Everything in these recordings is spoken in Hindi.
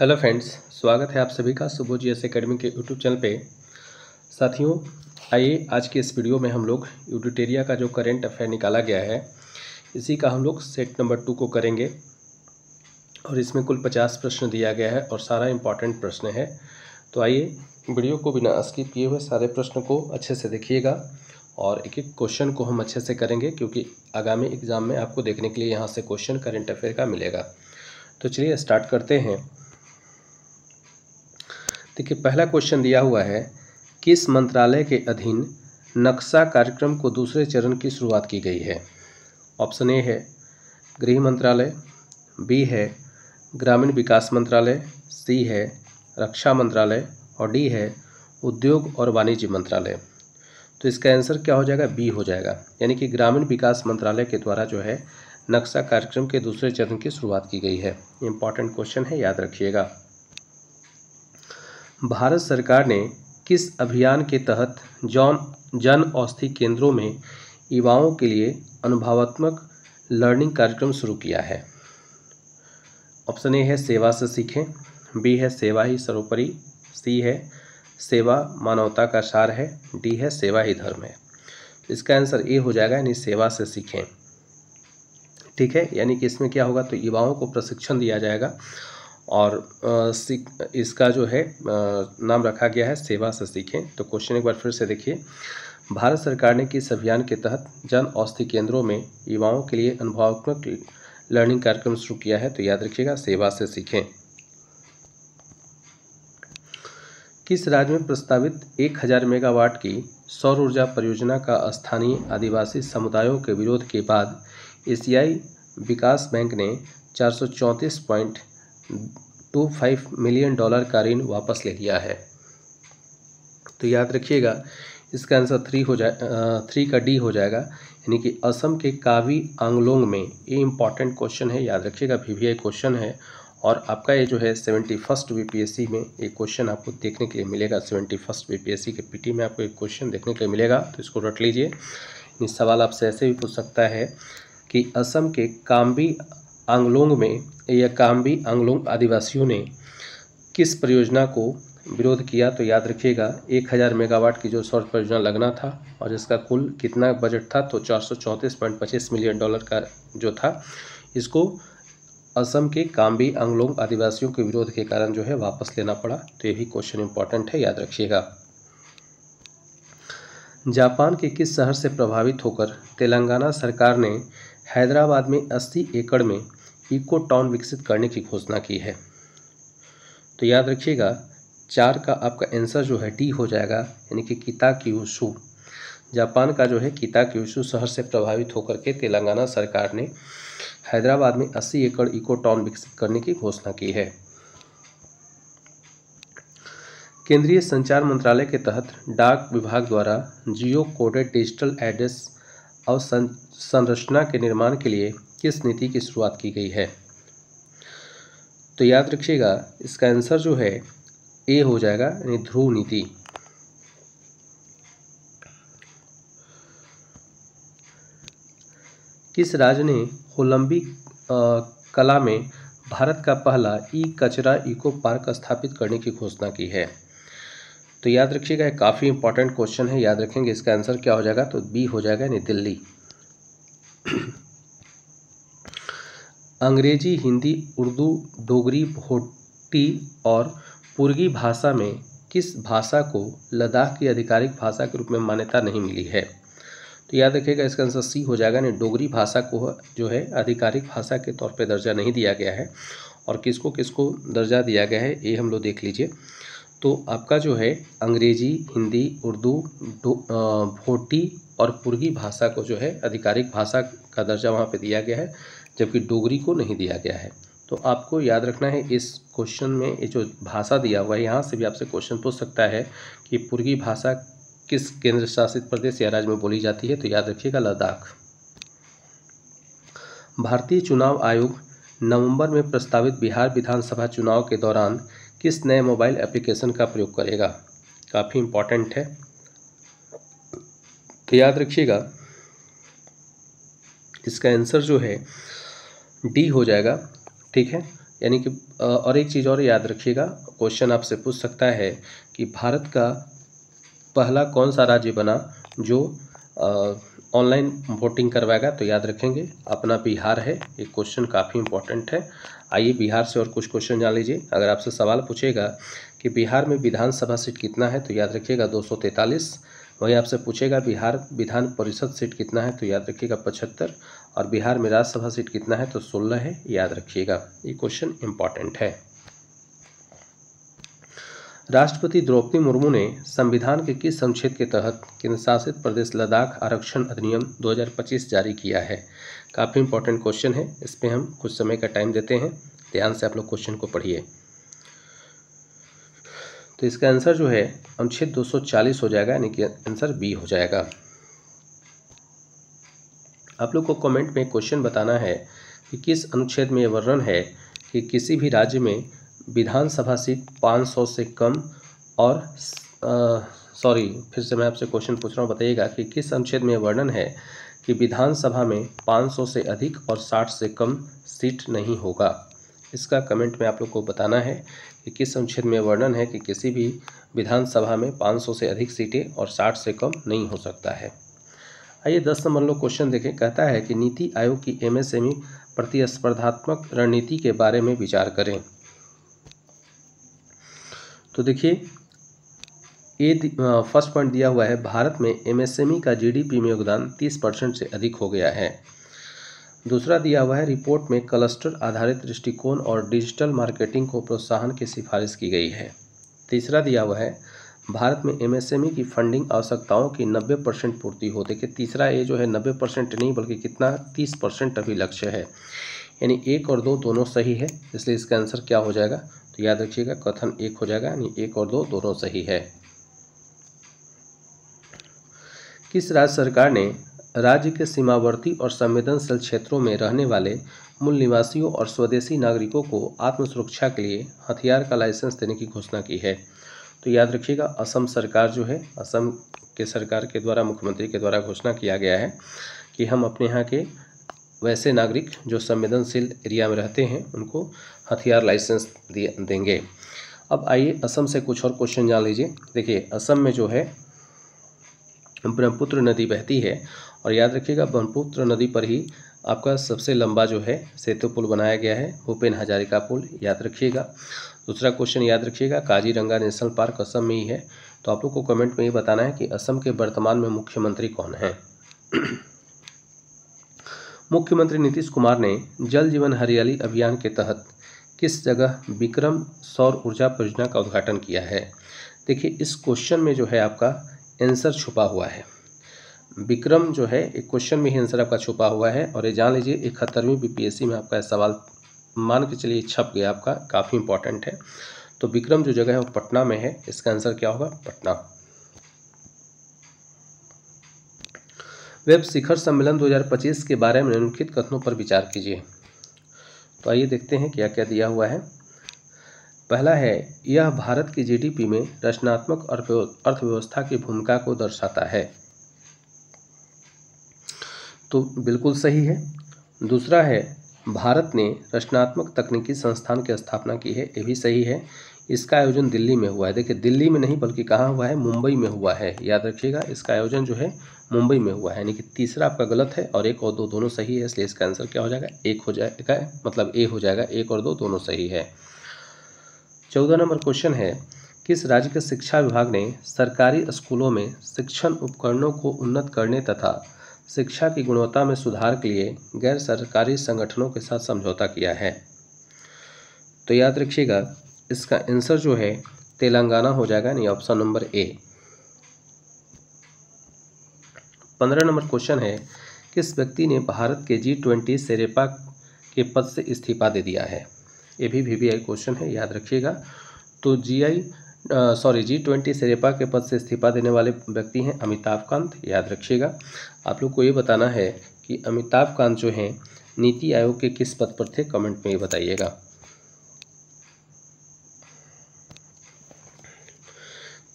हेलो फ्रेंड्स, स्वागत है आप सभी का सुबो जीएस एकेडमी के यूट्यूब चैनल पे। साथियों, आइए आज के इस वीडियो में हम लोग यूडिटेरिया का जो करंट अफेयर निकाला गया है इसी का हम लोग सेट नंबर 2 को करेंगे। और इसमें कुल 50 प्रश्न दिया गया है और सारा इम्पॉर्टेंट प्रश्न है। तो आइए वीडियो को बिना स्किप किए हुए सारे प्रश्न को अच्छे से देखिएगा और एक एक क्वेश्चन को हम अच्छे से करेंगे, क्योंकि आगामी एग्जाम में आपको देखने के लिए यहाँ से क्वेश्चन करंट अफेयर का मिलेगा। तो चलिए स्टार्ट करते हैं। देखिए, पहला क्वेश्चन दिया हुआ है, किस मंत्रालय के अधीन नक्शा कार्यक्रम को दूसरे चरण की शुरुआत की गई है। ऑप्शन ए है गृह मंत्रालय, बी है ग्रामीण विकास मंत्रालय, सी है रक्षा मंत्रालय और डी है उद्योग और वाणिज्य मंत्रालय। तो इसका आंसर क्या हो जाएगा, बी हो जाएगा, यानी कि ग्रामीण विकास मंत्रालय के द्वारा जो है नक्शा कार्यक्रम के दूसरे चरण की शुरुआत की गई है। इंपॉर्टेंट क्वेश्चन है, याद रखिएगा। भारत सरकार ने किस अभियान के तहत जन औषधि केंद्रों में युवाओं के लिए अनुभवात्मक लर्निंग कार्यक्रम शुरू किया है। ऑप्शन ए है सेवा से सीखें, बी है सेवा ही सर्वोपरि, सी है सेवा मानवता का सार है, डी है सेवा ही धर्म है। इसका आंसर ए हो जाएगा, यानी सेवा से सीखें। ठीक है, यानी कि इसमें क्या होगा, तो युवाओं को प्रशिक्षण दिया जाएगा और इसका जो है नाम रखा गया है सेवा से सीखें। तो क्वेश्चन एक बार फिर से देखिए, भारत सरकार ने किस अभियान के तहत जन औषधि केंद्रों में युवाओं के लिए अनुभवात्मक लर्निंग कार्यक्रम शुरू किया है। तो याद रखिएगा, सेवा से सीखें। किस राज्य में प्रस्तावित 1000 मेगावाट की सौर ऊर्जा परियोजना का स्थानीय आदिवासी समुदायों के विरोध के बाद एशियाई विकास बैंक ने 434.25 मिलियन डॉलर का ऋण वापस ले लिया है। तो याद रखिएगा, इसका आंसर 3 का डी हो जाएगा, यानी कि असम के कावी आंगलोंग में। ये इंपॉर्टेंट क्वेश्चन है, याद रखिएगा, वीवीआई क्वेश्चन है और आपका ये जो है 71 बीपीएससी में एक क्वेश्चन आपको देखने के लिए मिलेगा। 71 बीपीएससी के पीटी में आपको एक क्वेश्चन देखने के लिए मिलेगा, तो इसको रट लीजिए। सवाल आपसे ऐसे भी पूछ सकता है कि असम के काम्बी आंगलोंग में या काम्बी आंगलोंग आदिवासियों ने किस परियोजना को विरोध किया। तो याद रखिएगा, 1000 मेगावाट की जो सौर परियोजना लगना था और इसका कुल कितना बजट था, तो 434.25 मिलियन डॉलर का जो था, इसको असम के काम्बी आंगलोंग आदिवासियों के विरोध के कारण जो है वापस लेना पड़ा। तो ये भी क्वेश्चन इंपॉर्टेंट है, याद रखिएगा। जापान के किस शहर से प्रभावित होकर तेलंगाना सरकार ने हैदराबाद में 80 एकड़ में इको टाउन विकसित करने की घोषणा की है। तो याद रखिएगा, 4 का आपका आंसर जो है डी हो जाएगा, यानी कि किताक्यूशु। जापान का जो है किताक्यूशु शहर से प्रभावित होकर के तेलंगाना सरकार ने हैदराबाद में 80 एकड़ इको टाउन विकसित करने की घोषणा की है। केंद्रीय संचार मंत्रालय के तहत डाक विभाग द्वारा जियो कोडेड डिजिटल एड्रेस अवसंरचना के निर्माण के लिए किस नीति की शुरुआत की गई है। तो याद रखिएगा, इसका आंसर जो है ए हो जाएगा, यानी ध्रुव नीति। किस राज्य ने होलंबी कला में भारत का पहला ई कचरा इको पार्क स्थापित करने की घोषणा की है। तो याद रखिएगा, काफ़ी इंपॉर्टेंट क्वेश्चन है, याद रखेंगे। इसका आंसर क्या हो जाएगा, तो बी हो जाएगा, यानी दिल्ली। अंग्रेजी, हिंदी, उर्दू, डोगरी, भोटी और पुर्गी भाषा में किस भाषा को लद्दाख की आधिकारिक भाषा के रूप में मान्यता नहीं मिली है। तो याद रखिएगा, इसका आंसर सी हो जाएगा, यानी डोगरी भाषा को जो है आधिकारिक भाषा के तौर पे दर्जा नहीं दिया गया है। और किसको किसको दर्जा दिया गया है, ये हम लोग देख लीजिए। तो आपका जो है अंग्रेजी, हिंदी, उर्दू, भोटी और पुर्गी भाषा को जो है आधिकारिक भाषा का दर्जा वहाँ पे दिया गया है, जबकि डोगरी को नहीं दिया गया है। तो आपको याद रखना है, इस क्वेश्चन में ये जो भाषा दिया हुआ है, यहाँ से भी आपसे क्वेश्चन पूछ सकता है कि पुर्गी भाषा किस केंद्र शासित प्रदेश या राज्य में बोली जाती है। तो याद रखिएगा, लद्दाख। भारतीय चुनाव आयोग नवंबर में प्रस्तावित बिहार विधानसभा चुनाव के दौरान किस नए मोबाइल एप्लीकेशन का प्रयोग करेगा। काफ़ी इंपॉर्टेंट है, तो याद रखिएगा, इसका आंसर जो है डी हो जाएगा। ठीक है, यानी कि और एक चीज़ और याद रखिएगा, क्वेश्चन आपसे पूछ सकता है कि भारत का पहला कौन सा राज्य बना जो ऑनलाइन वोटिंग करवाएगा, तो याद रखेंगे अपना बिहार है। ये क्वेश्चन काफ़ी इंपॉर्टेंट है। आइए बिहार से और कुछ क्वेश्चन जान लीजिए। अगर आपसे सवाल पूछेगा कि बिहार में विधानसभा सीट कितना है, तो याद रखिएगा 243। वहीं आपसे पूछेगा बिहार विधान परिषद सीट कितना है, तो याद रखिएगा 75। और बिहार में राज्यसभा सीट कितना है, तो 16 है, याद रखिएगा। ये क्वेश्चन इंपॉर्टेंट है। राष्ट्रपति द्रौपदी मुर्मू ने संविधान के किस अनुच्छेद के तहत केंद्रशासित प्रदेश लद्दाख आरक्षण अधिनियम 2025 जारी किया है? काफ़ी इंपॉर्टेंट क्वेश्चन है, इस पर हम कुछ समय का टाइम देते हैं। ध्यान से आप लोग क्वेश्चन को पढ़िए। तो इसका आंसर जो है अनुच्छेद 240 हो जाएगा, यानी कि आंसर बी हो जाएगा। आप लोग को कमेंट में क्वेश्चन बताना है कि किस अनुच्छेद में यह वर्णन है कि किसी भी राज्य में विधानसभा सीट 500 से कम और फिर से मैं आपसे क्वेश्चन पूछ रहा हूँ, बताइएगा कि किस अनुच्छेद में वर्णन है कि विधानसभा में 500 से अधिक और 60 से कम सीट नहीं होगा। इसका कमेंट में आप लोग को बताना है कि किस अनुच्छेद में वर्णन है कि किसी भी विधानसभा में 500 से अधिक सीटें और 60 से कम नहीं हो सकता है। आइए 10 नंबर लोग क्वेश्चन देखें। कहता है कि नीति आयोग की एमएसएमई प्रतिस्पर्धात्मक रणनीति के बारे में विचार करें। तो देखिए, ये फर्स्ट पॉइंट दिया हुआ है, भारत में एमएसएमई का जीडीपी में योगदान 30% से अधिक हो गया है। दूसरा दिया हुआ है, रिपोर्ट में क्लस्टर आधारित दृष्टिकोण और डिजिटल मार्केटिंग को प्रोत्साहन की सिफारिश की गई है। तीसरा दिया हुआ है, भारत में एमएसएमई की फंडिंग आवश्यकताओं की 90% पूर्ति हो। देखिए तीसरा ये जो है 90% नहीं बल्कि कितना 30% अभी लक्ष्य है, यानी 1 और 2 दोनों सही है, इसलिए इसका आंसर क्या हो जाएगा, तो याद रखिएगा कथन 1 हो जाएगा, यानी 1 और 2 दोनों सही है। किस राज्य सरकार ने राज्य के सीमावर्ती और संवेदनशील क्षेत्रों में रहने वाले मूल निवासियों और स्वदेशी नागरिकों को आत्म सुरक्षा के लिए हथियार का लाइसेंस देने की घोषणा की है? तो याद रखिएगा असम सरकार जो है, असम के सरकार के द्वारा, मुख्यमंत्री के द्वारा घोषणा किया गया है कि हम अपने यहाँ के वैसे नागरिक जो संवेदनशील एरिया में रहते हैं उनको हथियार लाइसेंस देंगे। अब आइए असम से कुछ और क्वेश्चन जान लीजिए। देखिए असम में जो है ब्रह्मपुत्र नदी बहती है, और याद रखिएगा ब्रह्मपुत्र नदी पर ही आपका सबसे लंबा जो है सेतु पुल बनाया गया है, भूपेन हजारिका पुल, याद रखिएगा। दूसरा क्वेश्चन याद रखिएगा, काजीरंगा नेशनल पार्क असम में ही है। तो आप लोग को कमेंट में ये बताना है कि असम के वर्तमान में मुख्यमंत्री कौन है। मुख्यमंत्री नीतीश कुमार ने जल जीवन हरियाली अभियान के तहत किस जगह विक्रम सौर ऊर्जा परियोजना का उद्घाटन किया है? देखिए इस क्वेश्चन में जो है आपका आंसर छुपा हुआ है। विक्रम जो है एक क्वेश्चन में ही आंसर आपका छुपा हुआ है, और ये जान लीजिए 71वीं बीपीएससी में आपका सवाल मान के चलिए छप गया आपका, काफ़ी इंपॉर्टेंट है। तो विक्रम जो जगह है वो पटना में है, इसका आंसर क्या होगा, पटना। वेब शिखर सम्मेलन 2025 के बारे में निम्नलिखित कथनों पर विचार कीजिए। तो आइए देखते हैं क्या क्या दिया हुआ है। पहला है, यह भारत की जीडीपी में रचनात्मक अर्थव्यवस्था की भूमिका को दर्शाता है। तो बिल्कुल सही है। दूसरा है, भारत ने रचनात्मक तकनीकी संस्थान की स्थापना की है, ये भी सही है। इसका आयोजन दिल्ली में हुआ है। देखिए दिल्ली में नहीं बल्कि कहाँ हुआ है, मुंबई में हुआ है, याद रखिएगा। इसका आयोजन जो है मुंबई में हुआ है, यानी कि तीसरा आपका गलत है और 1 और 2 दोनों सही है, इसलिए इसका आंसर क्या हो जाएगा, 1 हो जाएगा, मतलब ए हो जाएगा। 1 और 2 दोनों सही है। 14 नंबर क्वेश्चन है, किस राज्य के शिक्षा विभाग ने सरकारी स्कूलों में शिक्षण उपकरणों को उन्नत करने तथा शिक्षा की गुणवत्ता में सुधार के लिए गैर सरकारी संगठनों के साथ समझौता किया है? तो याद रखिएगा इसका आंसर जो है तेलंगाना हो जाएगा, यानी option number A. 15 number question है, किस व्यक्ति ने भारत के G20 शेरेपा के पद से इस्तीफा दे दिया है? ये भी VVI क्वेश्चन है, याद रखिएगा। तो G20 शेरेपा के पद से इस्तीफा देने वाले व्यक्ति हैं अमिताभ कांत, याद रखिएगा। आप लोग को ये बताना है कि अमिताभ कांत जो हैं नीति आयोग के किस पद पर थे, कमेंट में ये बताइएगा।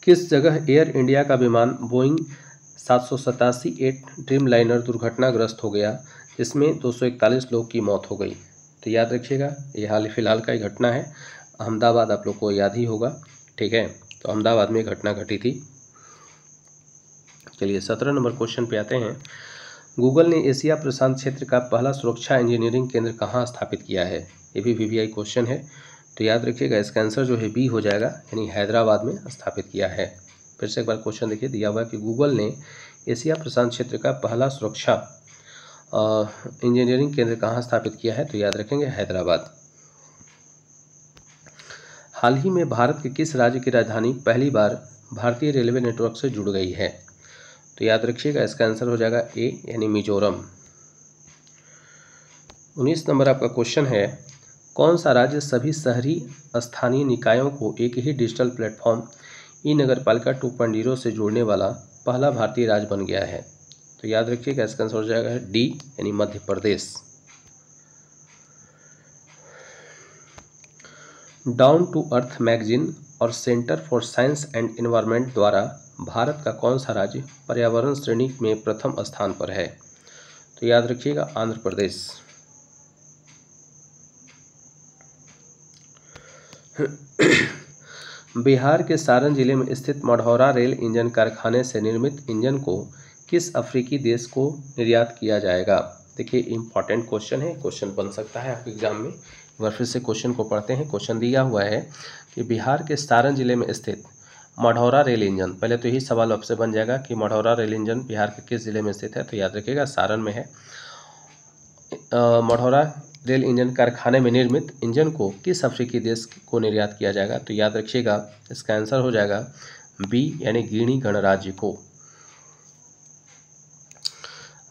किस जगह एयर इंडिया का विमान बोइंग 787-8 ड्रीमलाइनर दुर्घटनाग्रस्त हो गया, जिसमें 241 लोगों की मौत हो गई? तो याद रखिएगा, ये हाल फिलहाल का ही घटना है। अहमदाबाद आप लोग को याद ही होगा, ठीक है। तो अहमदाबाद में घटना घटी थी। चलिए 17 नंबर क्वेश्चन पे आते हैं। गूगल ने एशिया प्रशांत क्षेत्र का पहला सुरक्षा इंजीनियरिंग केंद्र कहाँ स्थापित किया है? ये भी वीवीआई क्वेश्चन है। तो याद रखिएगा, इसका आंसर जो है बी हो जाएगा, यानी हैदराबाद में स्थापित किया है। फिर से एक बार क्वेश्चन देखिए, दिया हुआ है कि गूगल ने एशिया प्रशांत क्षेत्र का पहला सुरक्षा इंजीनियरिंग केंद्र कहाँ स्थापित किया है? तो याद रखेंगे हैदराबाद। हाल ही में भारत के किस राज्य की राजधानी पहली बार भारतीय रेलवे नेटवर्क से जुड़ गई है? तो याद रखिएगा, इसका आंसर हो जाएगा ए, यानी मिजोरम। 19 नंबर आपका क्वेश्चन है, कौन सा राज्य सभी शहरी स्थानीय निकायों को एक ही डिजिटल प्लेटफॉर्म ई नगरपालिका 2.0 से जोड़ने वाला पहला भारतीय राज्य बन गया है? तो याद रखिएगा, इसका आंसर हो जाएगा डी, यानी Madhya Pradesh. Down to earth magazine और centre for science and environment द्वारा भारत का कौन सा राज्य पर्यावरण श्रेणी में प्रथम स्थान पर है? तो याद रखिएगा, आंध्र प्रदेश। बिहार के सारण जिले में स्थित मढ़ौरा रेल इंजन कारखाने से निर्मित इंजन को किस अफ्रीकी देश को निर्यात किया जाएगा? देखिए इंपॉर्टेंट क्वेश्चन है, क्वेश्चन बन सकता है आपके एग्जाम में। एक बार फिर से क्वेश्चन को पढ़ते हैं। क्वेश्चन दिया हुआ है कि बिहार के सारण जिले में स्थित मढ़ौरा रेल इंजन, पहले तो यही सवाल आपसे बन जाएगा कि मढ़ौरा रेल इंजन बिहार के किस जिले में स्थित है? तो याद रखिएगा, सारण में है। मढ़ौरा रेल इंजन कारखाने में निर्मित इंजन को किस अफ्रीकी देश को निर्यात किया जाएगा? तो याद रखिएगा, इसका आंसर हो जाएगा बी, यानी गिनी गणराज्य को।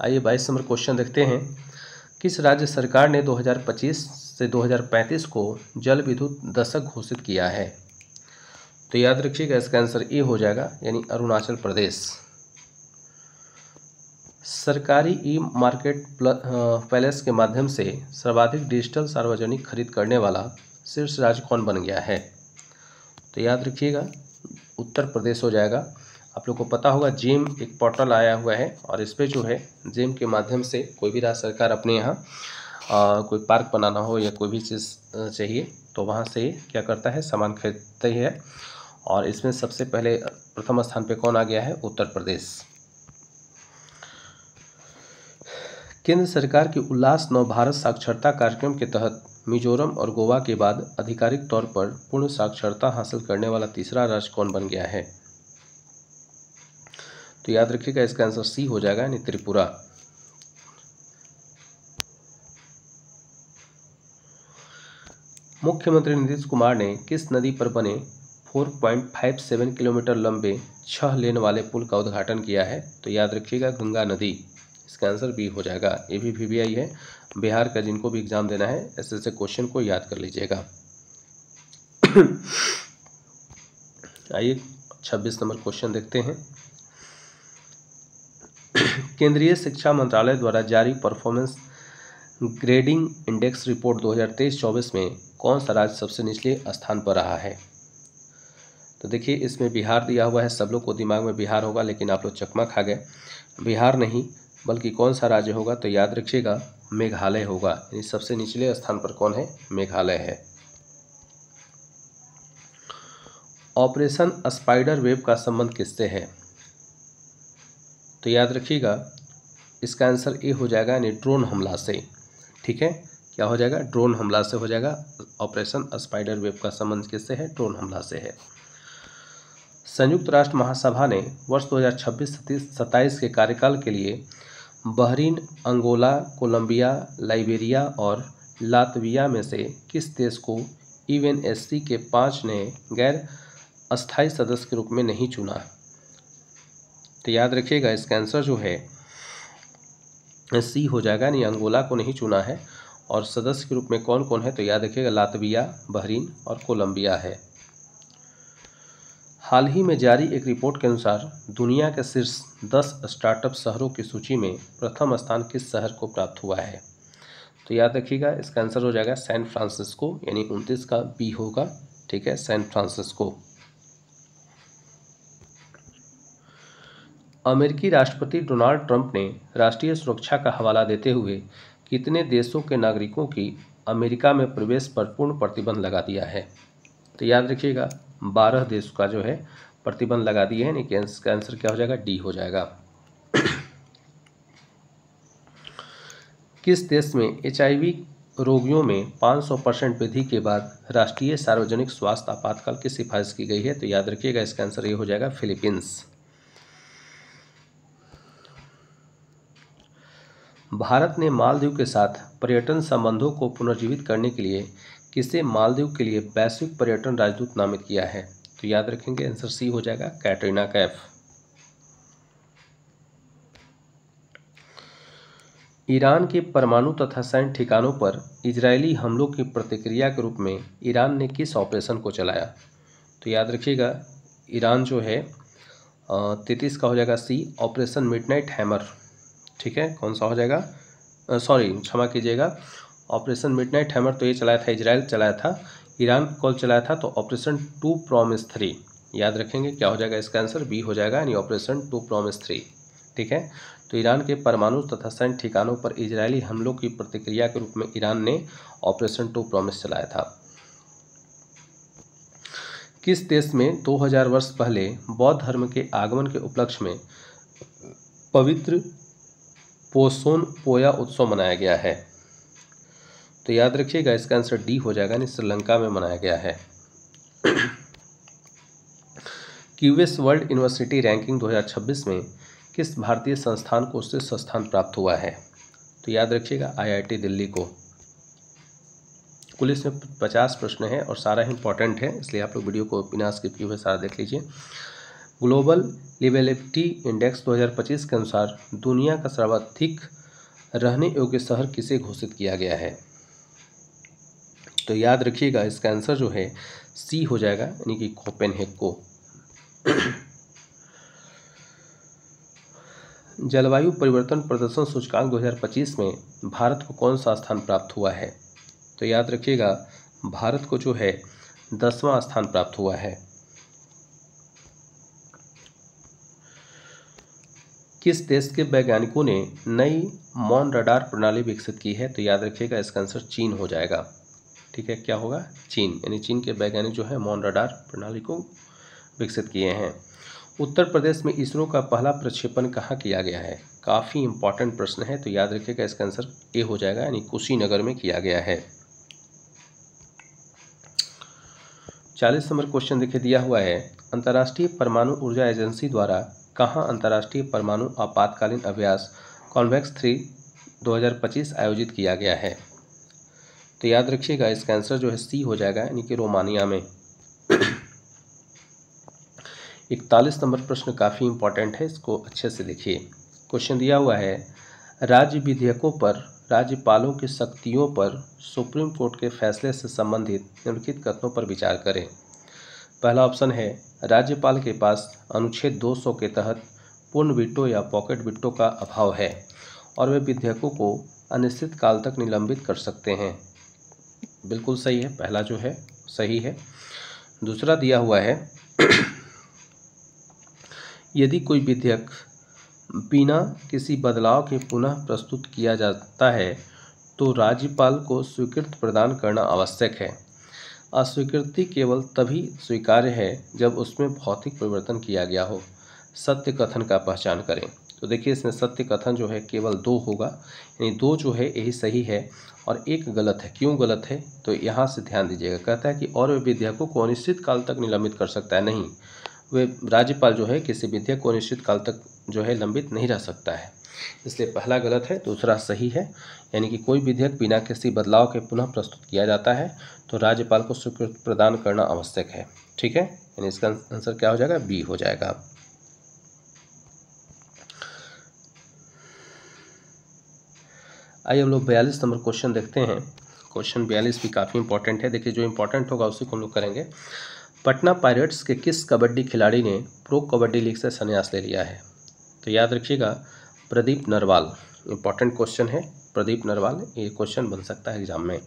आइए 22 नंबर क्वेश्चन देखते हैं। किस राज्य सरकार ने 2025 से 2035 को जल विद्युत दशक घोषित किया है? तो याद रखिएगा, इसका आंसर ए हो जाएगा, यानी अरुणाचल प्रदेश। सरकारी ई मार्केट पैलेस के माध्यम से सर्वाधिक डिजिटल सार्वजनिक खरीद करने वाला शीर्ष राज्य कौन बन गया है? तो याद रखिएगा, उत्तर प्रदेश हो जाएगा। आप लोग को पता होगा, जेम एक पोर्टल आया हुआ है और इस पर जो है जेम के माध्यम से कोई भी राज्य सरकार अपने यहाँ कोई पार्क बनाना हो या कोई भी चीज़ चाहिए तो वहाँ से क्या करता है, सामान खरीदता ही है। और इसमें सबसे पहले प्रथम स्थान पे कौन आ गया है? उत्तर प्रदेश। केंद्र सरकार के उल्लास नव भारत साक्षरता कार्यक्रम के तहत मिजोरम और गोवा के बाद आधिकारिक तौर पर पूर्ण साक्षरता हासिल करने वाला तीसरा राज्य कौन बन गया है? तो याद रखिएगा, इसका आंसर सी हो जाएगा, यानी त्रिपुरा। मुख्यमंत्री नीतीश कुमार ने किस नदी पर बने 4.57 किलोमीटर लंबे 6 लेन वाले पुल का उद्घाटन किया है? तो याद रखिएगा, गंगा नदी। इसका आंसर बी हो जाएगा। ये भी वीवीआई है, बिहार का जिनको भी एग्जाम देना है ऐसे क्वेश्चन को याद कर लीजिएगा। आइए 26 नंबर क्वेश्चन देखते हैं। केंद्रीय शिक्षा मंत्रालय द्वारा जारी परफॉर्मेंस ग्रेडिंग इंडेक्स रिपोर्ट 2023-24 में कौन सा राज्य सबसे निचले स्थान पर रहा है? तो देखिए, इसमें बिहार दिया हुआ है, सब लोग को दिमाग में बिहार होगा, लेकिन आप लोग चकमा खा गए। बिहार नहीं बल्कि कौन सा राज्य होगा? तो याद रखिएगा, मेघालय होगा। यानी सबसे निचले स्थान पर कौन है? मेघालय है। ऑपरेशन स्पाइडर वेब का संबंध किससे है? तो याद रखिएगा, इसका आंसर ए हो जाएगा, यानी ड्रोन हमला से। ठीक है, क्या हो जाएगा? ड्रोन हमला से हो जाएगा। ऑपरेशन स्पाइडर वेब का संबंध किससे है? ड्रोन हमला से है। संयुक्त राष्ट्र महासभा ने वर्ष 2026-27 के कार्यकाल के लिए बहरीन, अंगोला, कोलंबिया, लाइबेरिया और लातविया में से किस देश को यूएनएससी के 5 नए गैर अस्थायी सदस्य के रूप में नहीं चुना? तो याद रखिएगा, इसका आंसर जो है सी हो जाएगा, यानी अंगोला को नहीं चुना है। और सदस्य के रूप में कौन कौन है? तो याद रखिएगा, लातविया, बहरीन और कोलंबिया है। हाल ही में जारी एक रिपोर्ट के अनुसार दुनिया के शीर्ष 10 स्टार्टअप शहरों की सूची में प्रथम स्थान किस शहर को प्राप्त हुआ है? तो याद रखिएगा, इसका आंसर हो जाएगा सैन फ्रांसिस्को, यानी 29 का बी होगा। ठीक है, सैन फ्रांसिस्को। अमेरिकी राष्ट्रपति डोनाल्ड ट्रंप ने राष्ट्रीय सुरक्षा का हवाला देते हुए कितने देशों के नागरिकों की अमेरिका में प्रवेश पर पूर्ण प्रतिबंध लगा दिया है। तो याद रखिएगा 12 देश का जो है प्रतिबंध लगा दिए हैं, यानी कि इसका आंसर क्या हो जाएगा, डी हो जाएगा। किस देश में HIV रोगियों में 500% वृद्धि के बाद राष्ट्रीय सार्वजनिक स्वास्थ्य आपातकाल की सिफारिश की गई है? तो याद रखिएगा इसका आंसर ये हो जाएगा फिलीपींस। भारत ने मालदीव के साथ पर्यटन संबंधों को पुनर्जीवित करने के लिए किसे मालदीव के लिए वैश्विक पर्यटन राजदूत नामित किया है? तो याद रखेंगे आंसर सी हो जाएगा, कैटरीना कैफ। ईरान के परमाणु तथा सैन्य ठिकानों पर इजरायली हमलों की प्रतिक्रिया के रूप में ईरान ने किस ऑपरेशन को चलाया? तो याद रखिएगा ईरान जो है 33 का हो जाएगा सी, ऑपरेशन मिडनाइट हैमर। ठीक है, कौन सा हो जाएगा, सॉरी क्षमा कीजिएगा, ऑपरेशन मिडनाइट हैमर तो ये चलाया था, इजराइल चलाया था, ईरान कॉल चलाया था तो ऑपरेशन 2 प्रॉमिस 3। याद रखेंगे क्या हो जाएगा इसका आंसर, बी हो जाएगा, यानी ऑपरेशन 2 प्रॉमिस 3। ठीक है, तो ईरान के परमाणु तथा सैन्य ठिकानों पर इजरायली हमलों की प्रतिक्रिया के रूप में ईरान ने ऑपरेशन 2 प्रॉमिस चलाया था। किस देश में 2000 वर्ष पहले बौद्ध धर्म के आगमन के उपलक्ष्य में पवित्र पोसोन पोया उत्सव मनाया गया है? तो याद रखिएगा इसका आंसर डी हो जाएगा, यानी श्रीलंका में मनाया गया है। क्यूएस वर्ल्ड यूनिवर्सिटी रैंकिंग 2026 में किस भारतीय संस्थान को शीर्ष स्थान प्राप्त हुआ है? तो याद रखिएगा IIT दिल्ली को। कुल इसमें 50 प्रश्न है और सारा इंपॉर्टेंट है, इसलिए आप लोग वीडियो को बिना स्किप किए हुए सारा देख लीजिए। ग्लोबल लिवेबिलिटी इंडेक्स 2025 के अनुसार दुनिया का सर्वाधिक रहने योग्य शहर किसे घोषित किया गया है? तो याद रखिएगा इसका आंसर जो है सी हो जाएगा, यानी कि कोपेनहेगन को। जलवायु परिवर्तन प्रदर्शन सूचकांक 2025 में भारत को कौन सा स्थान प्राप्त हुआ है? तो याद रखिएगा भारत को जो है 10वां स्थान प्राप्त हुआ है। किस देश के वैज्ञानिकों ने नई मौन रडार प्रणाली विकसित की है? तो याद रखिएगा इसका आंसर चीन हो जाएगा। ठीक है, क्या होगा, चीन, यानी चीन के वैज्ञानिक जो है मौन रडार प्रणाली को विकसित किए हैं। उत्तर प्रदेश में इसरो का पहला प्रक्षेपण कहाँ किया गया है? काफ़ी इंपॉर्टेंट प्रश्न है, तो याद रखिएगा इसका आंसर ए हो जाएगा, यानी कुशीनगर में किया गया है। 40 नंबर क्वेश्चन देखिए दिया हुआ है, अंतर्राष्ट्रीय परमाणु ऊर्जा एजेंसी द्वारा कहाँ अंतर्राष्ट्रीय परमाणु आपातकालीन अभ्यास कॉन्वेक्स 3 2025 आयोजित किया गया है? तो याद रखिएगा इसका आंसर जो है सी हो जाएगा, यानी कि रोमानिया में। 41 नंबर प्रश्न काफ़ी इंपॉर्टेंट है, इसको अच्छे से देखिए। क्वेश्चन दिया हुआ है, राज्य विधेयकों पर राज्यपालों की शक्तियों पर सुप्रीम कोर्ट के फैसले से संबंधित निम्नलिखित कथनों पर विचार करें। पहला ऑप्शन है, राज्यपाल के पास अनुच्छेद 200 के तहत पूर्ण वीटो या पॉकेट वीटो का अभाव है और वे विधेयकों को अनिश्चित काल तक निलंबित कर सकते हैं। बिल्कुल सही है, पहला जो है सही है। दूसरा दिया हुआ है, यदि कोई विधेयक बिना किसी बदलाव के पुनः प्रस्तुत किया जाता है तो राज्यपाल को स्वीकृति प्रदान करना आवश्यक है। अस्वीकृति केवल तभी स्वीकार्य है जब उसमें भौतिक परिवर्तन किया गया हो। सत्य कथन का पहचान करें। तो देखिए इसमें सत्य कथन जो है केवल 2 होगा, यानी 2 जो है यही सही है और 1 गलत है। क्यों गलत है, तो यहाँ से ध्यान दीजिएगा। कहता है कि और वे विधेयकों को अनिश्चित काल तक निलंबित कर सकता है, नहीं, वे राज्यपाल जो है किसी विधेयक को अनिश्चित काल तक जो है लंबित नहीं रह सकता है, इसलिए पहला गलत है, दूसरा सही है। यानी कि कोई विधेयक बिना किसी बदलाव के पुनः प्रस्तुत किया जाता है तो राज्यपाल को स्वीकृति प्रदान करना आवश्यक है। ठीक है, यानी इसका आंसर क्या हो जाएगा, बी हो जाएगा। आइए हम लोग 42 नंबर क्वेश्चन देखते हैं। क्वेश्चन 42 भी काफ़ी इंपॉर्टेंट है। देखिए जो इंपॉर्टेंट होगा उसी को हम लोग करेंगे। पटना पायरेट्स के किस कबड्डी खिलाड़ी ने प्रो कबड्डी लीग से संन्यास ले लिया है? तो याद रखिएगा प्रदीप नरवाल। इंपॉर्टेंट क्वेश्चन है, प्रदीप नरवाल, ये क्वेश्चन बन सकता है एग्जाम में।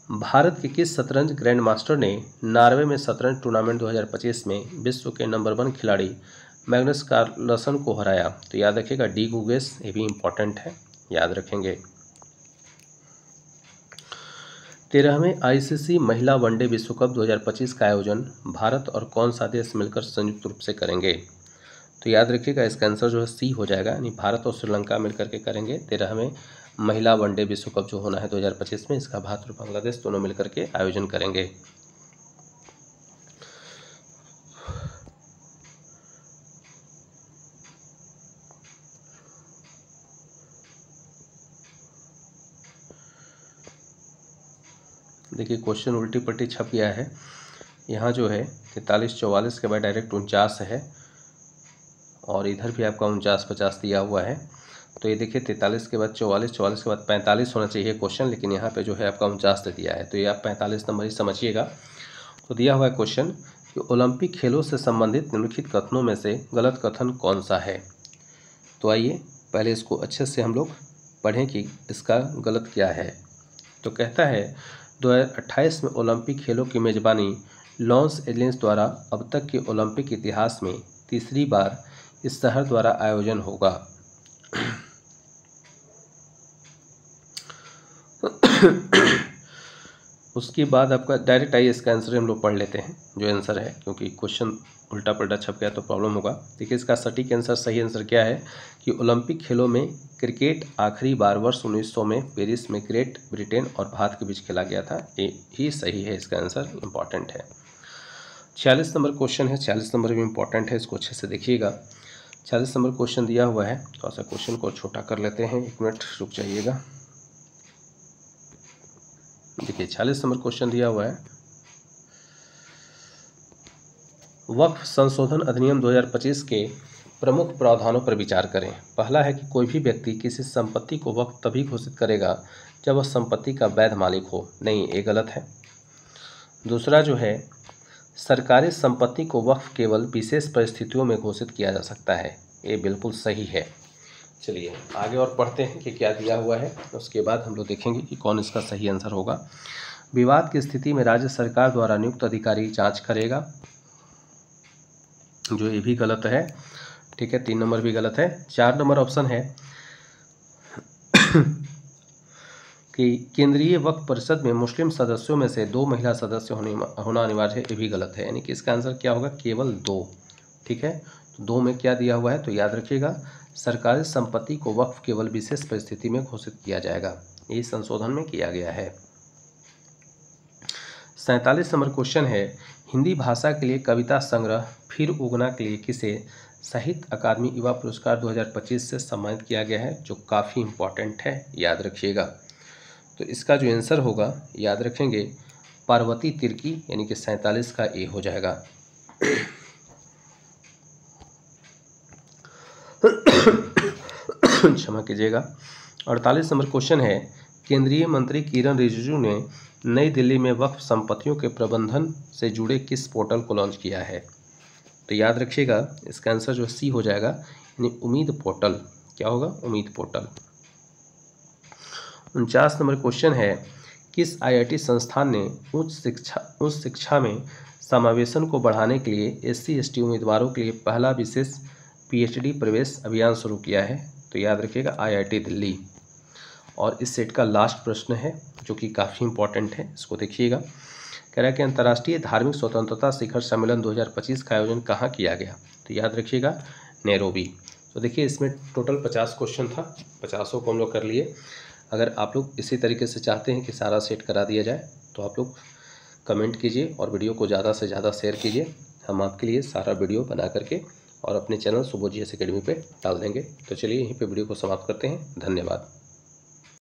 भारत के किस शतरंज ग्रैंड मास्टर ने नॉर्वे में शतरंज टूर्नामेंट 2025 में विश्व के नंबर 1 खिलाड़ी मैग्नस कार्लसन को हराया? तो याद रखिएगा डी गुगेस, ये भी इंपॉर्टेंट है, याद रखेंगे। 13वें आईसीसी महिला वनडे विश्व कप 2025 का आयोजन भारत और कौन सा देश मिलकर संयुक्त रूप से करेंगे? तो याद रखिएगा इसका आंसर जो है सी हो जाएगा, यानी भारत और श्रीलंका मिलकर के करेंगे 13वें महिला वनडे विश्व कप जो होना है 2025 में, इसका भारत और बांग्लादेश दोनों मिलकर के आयोजन करेंगे। देखिए क्वेश्चन उल्टी पट्टी छप गया है, यहाँ जो है 43-44 के बाद डायरेक्ट 49 है और इधर भी आपका 49-50 दिया हुआ है। तो ये देखिए 43 के बाद 44, 44 के बाद 45 होना चाहिए क्वेश्चन, लेकिन यहाँ पे जो है आपका 49 दे दिया है, तो ये आप 45 नंबर ही समझिएगा। तो दिया हुआ है क्वेश्चन कि ओलंपिक खेलों से संबंधित निम्नलिखित कथनों में से गलत कथन कौन सा है? तो आइए पहले इसको अच्छे से हम लोग पढ़ें कि इसका गलत क्या है। तो कहता है 2028 में ओलंपिक खेलों की मेज़बानी लॉस एंजलिस द्वारा अब तक के ओलंपिक इतिहास में तीसरी बार इस शहर द्वारा आयोजन होगा। उसके बाद आपका डायरेक्ट आइए इसका आंसर हम लोग पढ़ लेते हैं जो आंसर है, क्योंकि क्वेश्चन उल्टा पल्टा छप गया तो प्रॉब्लम होगा। देखिए इसका सटीक आंसर, सही आंसर क्या है कि ओलंपिक खेलों में क्रिकेट आखिरी बार वर्ष 1900 में पेरिस में ग्रेट ब्रिटेन और भारत के बीच खेला गया था। ये ही सही है, इसका आंसर इम्पॉर्टेंट है। 46 नंबर क्वेश्चन है, 46 नंबर भी इम्पॉर्टेंट है, इसको अच्छे से देखिएगा। 46 नंबर क्वेश्चन दिया हुआ है, थोड़ा सा क्वेश्चन को छोटा कर लेते हैं, 1 मिनट रुक जाइएगा। देखिए 46 नंबर क्वेश्चन दिया हुआ है, वक्फ संशोधन अधिनियम 2025 के प्रमुख प्रावधानों पर विचार करें। पहला है कि कोई भी व्यक्ति किसी संपत्ति को वक्फ तभी घोषित करेगा जब वह संपत्ति का वैध मालिक हो। नहीं, ये गलत है। दूसरा जो है, सरकारी संपत्ति को वक्फ केवल विशेष परिस्थितियों में घोषित किया जा सकता है। ये बिल्कुल सही है। चलिए आगे और पढ़ते हैं कि क्या दिया हुआ है, उसके बाद हम लोग देखेंगे कि कौन इसका सही आंसर होगा। विवाद की स्थिति में राज्य सरकार द्वारा नियुक्त अधिकारी जांच करेगा, जो ये भी गलत है। ठीक है, 3 नंबर भी गलत है। 4 नंबर ऑप्शन है कि केंद्रीय वक्फ परिषद में मुस्लिम सदस्यों में से 2 महिला सदस्य होना अनिवार्य है, ये भी गलत है, यानी कि इसका आंसर क्या होगा, केवल 2। ठीक है, तो 2 में क्या दिया हुआ है, तो याद रखिएगा सरकारी संपत्ति को वक्फ केवल विशेष परिस्थिति में घोषित किया जाएगा, ये संशोधन में किया गया है। 47 नंबर क्वेश्चन है, हिंदी भाषा के लिए कविता संग्रह फिर उगना के लिए किसे साहित्य अकादमी युवा पुरस्कार 2025 से सम्मानित किया गया है, जो काफ़ी इम्पोर्टेंट है, याद रखिएगा। तो इसका जो आंसर होगा, याद रखेंगे, पार्वती तिर्की, यानी कि 47 का ए हो जाएगा। क्षमा कीजिएगा। 48 नंबर क्वेश्चन है, केंद्रीय मंत्री किरण रिजिजू ने नई दिल्ली में वक्फ संपत्तियों के प्रबंधन से जुड़े किस पोर्टल को लॉन्च किया है? तो याद रखिएगा इसका आंसर जो सी हो जाएगा, यानी उम्मीद पोर्टल। क्या होगा, उम्मीद पोर्टल। 49 नंबर क्वेश्चन है, किस आईआईटी संस्थान ने उच्च शिक्षा में समावेशन को बढ़ाने के लिए SC/ST उम्मीदवारों के लिए पहला विशेष PhD प्रवेश अभियान शुरू किया है? तो याद रखिएगा IIT दिल्ली। और इस सेट का लास्ट प्रश्न है जो कि काफ़ी इंपॉर्टेंट है, इसको देखिएगा। कह रहा है कि अंतर्राष्ट्रीय धार्मिक स्वतंत्रता शिखर सम्मेलन 2025 का आयोजन कहाँ किया गया? तो याद रखिएगा नैरोबी। तो देखिए इसमें टोटल 50 क्वेश्चन था, 50 को हम लोग कर लिए। अगर आप लोग इसी तरीके से चाहते हैं कि सारा सेट करा दिया जाए तो आप लोग कमेंट कीजिए और वीडियो को ज़्यादा से ज़्यादा शेयर कीजिए। हम आपके लिए सारा वीडियो बना करके और अपने चैनल सुबोध GS अकेडमी पे डाल देंगे। तो चलिए यहीं पे वीडियो को समाप्त करते हैं। धन्यवाद।